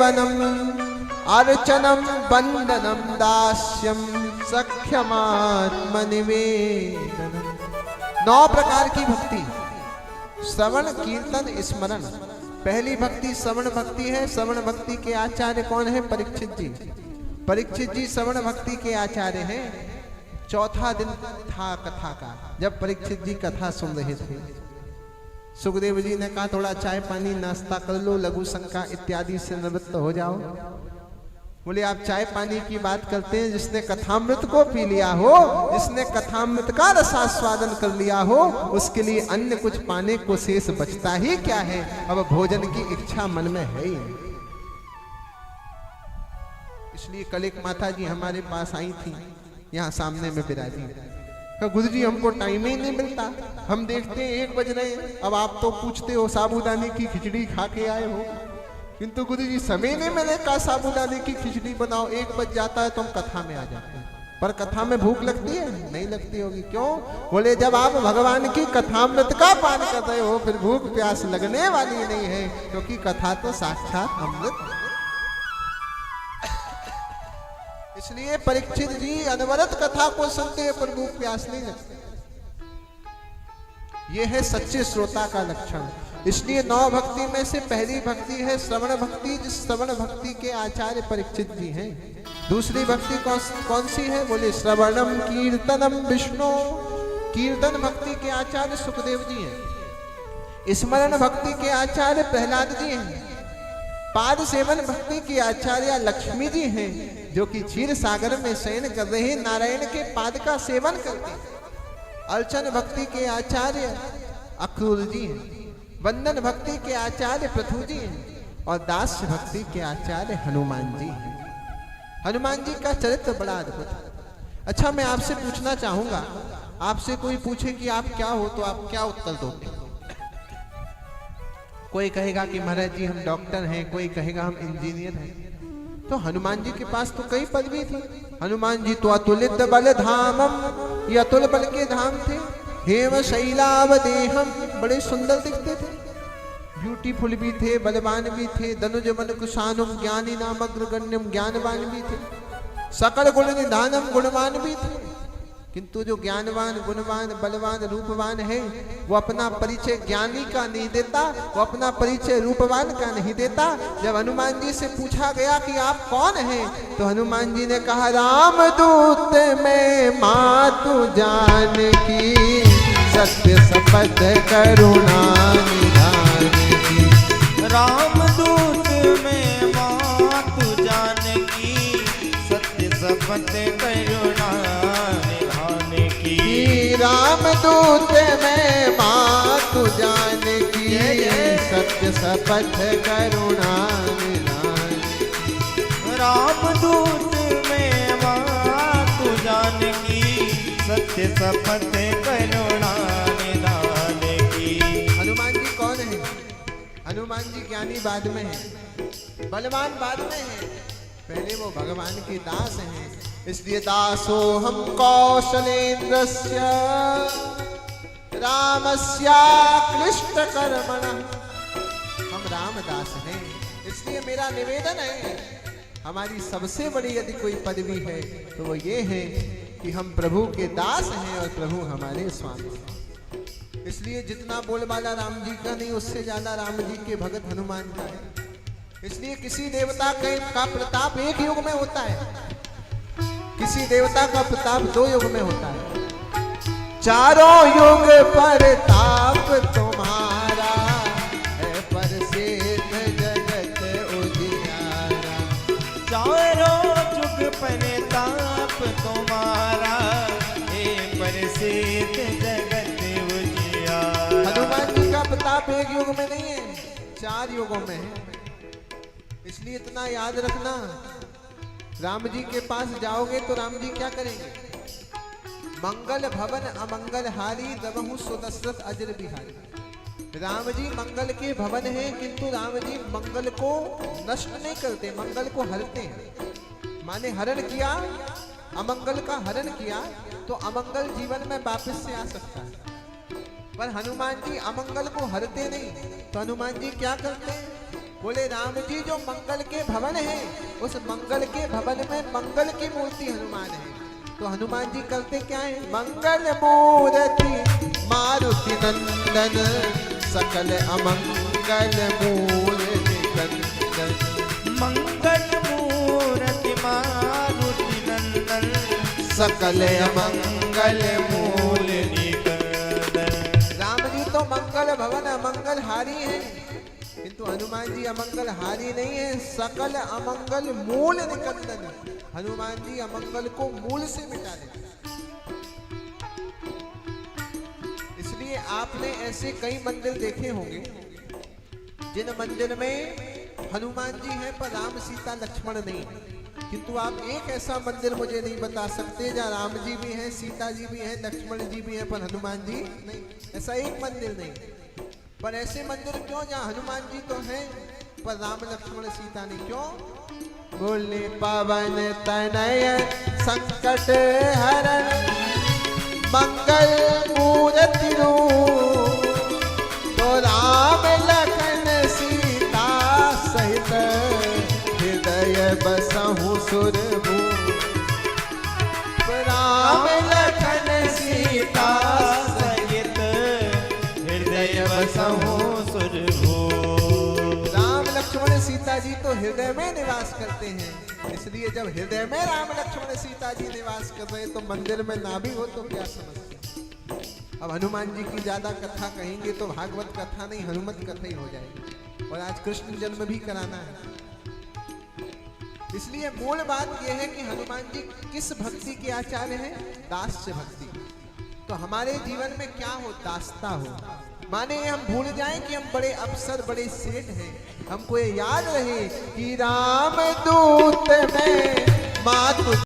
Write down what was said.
सेवनम अर्चनम वंदनम दास्यम सख्यमात्मनिवेदनम। 9 प्रकार की भक्ति। श्रवण कीर्तन स्मरण। पहली भक्ति श्रवण भक्ति है। श्रवण भक्ति के आचार्य कौन है? परीक्षित जी। परीक्षित जी श्रवण भक्ति के आचार्य हैं। चौथा दिन था कथा का, जब परीक्षित जी कथा सुन रहे थे। सुखदेव जी ने कहा थोड़ा चाय पानी नाश्ता कर लो, लघु शंका इत्यादि से निवृत्त हो जाओ। बोले आप चाय पानी की बात करते हैं, जिसने कथामृत को पी लिया हो, जिसने कथामृत का रसास्वादन कर लिया हो, उसके लिए अन्य कुछ पाने को शेष बचता ही क्या है? अब भोजन की इच्छा मन में है ही नहीं। इसलिए कल एक माता जी हमारे पास आई थी, यहाँ सामने में विराजी। गुरु जी हमको टाइम ही नहीं मिलता, हम देखते हैं 1 बज रहे हैं, अब आप तो पूछते हो साबूदाने की खिचड़ी खा के आए हो, किंतु गुरु जी समय नहीं मिलेगा साबूदाने की खिचड़ी बनाओ। 1 बज जाता है तो हम कथा में आ जाते हैं। पर कथा में भूख लगती है? नहीं लगती होगी। क्यों? बोले जब आप भगवान की कथामृत का पान कर रहे हो, फिर भूख प्यास लगने वाली नहीं है, क्योंकि कथा तो साक्षात अमृत। इसलिए परीक्षित जी अनवरत कथा को सुनते हैं, पर भूख प्यास नहीं लगती। यह है सच्चे श्रोता का लक्षण। इसलिए 9 भक्ति में से पहली भक्ति है श्रवण भक्ति, जिस श्रवण भक्ति के आचार्य परीक्षित जी हैं। दूसरी भक्ति कौन सी है? बोले श्रवणम कीर्तनम विष्णु। कीर्तन भक्ति के आचार्य सुखदेव जी हैं। स्मरण भक्ति के आचार्य प्रहलाद जी हैं। पाद सेवन भक्ति के आचार्य लक्ष्मी जी हैं, जो कि क्षीर सागर में शयन कर रहे नारायण के पाद का सेवन करते हैं। अर्चन भक्ति के आचार्य अक्रूर जी हैं। वंदन भक्ति के आचार्य पृथु जी हैं। और दास्य भक्ति के आचार्य हनुमान जी हैं। हनुमान जी का चरित्र बड़ा अद्भुत है। अच्छा, मैं आपसे पूछना चाहूंगा, आपसे कोई पूछे कि आप क्या हो, तो आप क्या उत्तर दोगे? कोई कहेगा कि महाराज जी हम डॉक्टर हैं, कोई कहेगा हम इंजीनियर हैं। तो हनुमान जी के पास तो कई पदवी थी। हनुमान जी तो अतुलित बल धामम, ये अतुल बल के धाम थे। हेम शैलावदेहम, बड़े सुंदर दिखते थे, ब्यूटीफुल भी थे, बलवान भी थे। धनुज मन कुशानुम ज्ञानी नाम अग्रगण्यम, ज्ञानवान भी थे। सकल गुण निधानम, गुणवान भी थे। किंतु जो ज्ञानवान, गुणवान, बलवान, रूपवान है, वो अपना परिचय ज्ञानी का नहीं देता, वो अपना परिचय रूपवान का नहीं देता। जब हनुमान जी से पूछा गया कि आप कौन हैं, तो हनुमान जी ने कहा रामदूत में मातु जानकी, सत्य शपथ करुणा निधान की। रामदूत में मातु जानकी, सत्य शपथ करुणा निधान की। रामदूत में मातु जानकी, सत्य शपथ करुणा निधान। रामदूत में मातु जानकी, सत्य शपथ करुणा निधान की। हनुमान जी कौन है? हनुमान जी ज्ञानी बाद में है, बलवान बाद में है, पहले वो भगवान के दास हैं। इसलिए दासो हम कौशलेन्द्रस्य रामस्या क्लिष्ट कर्मण, हम रामदास हैं। इसलिए मेरा निवेदन है, हमारी सबसे बड़ी यदि कोई पदवी है तो वो ये है कि हम प्रभु के दास हैं और प्रभु हमारे स्वामी हैं। इसलिए जितना बोलबाला राम जी का नहीं, उससे ज्यादा राम जी के भगत हनुमान का है। इसलिए किसी देवता का प्रताप एक युग में होता है, किसी देवता का प्रताप 2 युग में होता है। चारों युग प्रताप तुम्हारा है, प्रसिद्ध जगत उजियारा। चारों युग प्रताप तुम्हारा है, प्रसिद्ध जगत उजियारा। हनुमान जी का प्रताप एक युग में नहीं है, 4 युगों में है। इसलिए इतना याद रखना, राम जी के पास जाओगे तो राम जी क्या करेंगे? मंगल भवन अमंगल हारी, दबहु सुदशरथ अजर बिहारी। राम जी मंगल के भवन हैं, किंतु राम जी मंगल को नष्ट नहीं करते, मंगल को हरते हैं। माने हरण किया, अमंगल का हरण किया तो अमंगल जीवन में वापस से आ सकता है। पर हनुमान जी अमंगल को हरते नहीं, तो हनुमान जी क्या करते हैं? बोले राम जी जो मंगल के भवन है, उस मंगल के भवन में मंगल की मूर्ति हनुमान है। तो हनुमान जी करते क्या है? मंगल मूर्ति मारुति नंदन, सकल अमंगल मूल निकंदन। मंगल मूर्ति मारुति नंदन, सकल अमंगल मूल निकंदन। राम जी तो मंगल भवन अमंगल हारी है, किंतु हनुमान जी अमंगल हारी नहीं है, सकल अमंगल मूल निकंदन। हनुमान जी अमंगल को मूल से मिटा देते। इसलिए आपने ऐसे कई मंदिर देखे होंगे जिन मंदिर में हनुमान जी हैं पर राम सीता लक्ष्मण नहीं, किंतु आप एक ऐसा मंदिर मुझे नहीं बता सकते जहाँ राम जी भी हैं, सीता जी भी हैं, लक्ष्मण जी भी हैं पर हनुमान जी नहीं। ऐसा एक मंदिर नहीं। पर ऐसे मंदिर क्यों जहाँ हनुमान जी तो हैं पर राम लक्ष्मण सीता नहीं? क्यों? बोले पवन तनय संकट हरण, मंगल मूर्ति रूप, तो राम लखन सीता सहित हृदय बसहु सुरभूप। राम लखन सीता सहित हृदय बसहु सुरभूप। राम लक्ष्मण सीता जी तो हृदय में निवास करते हैं, इसलिए जब हृदय में राम लक्ष्मण सीता जी निवास कर रहे तो मंदिर में ना भी हो तो क्या समस्या? अब हनुमान जी की ज्यादा कथा कहेंगे तो भागवत कथा नहीं हनुमत कथा ही हो जाएगी, और आज कृष्ण जन्म भी कराना है। इसलिए मूल बात यह है कि हनुमान जी किस भक्ति के आचार्य हैं? दास्य भक्ति। तो हमारे जीवन में क्या हो? दासता हो, माने हम भूल जाएं कि हम बड़े अफसर बड़े सेठ हैं, हमको ये याद रहे कि राम दूत में मातु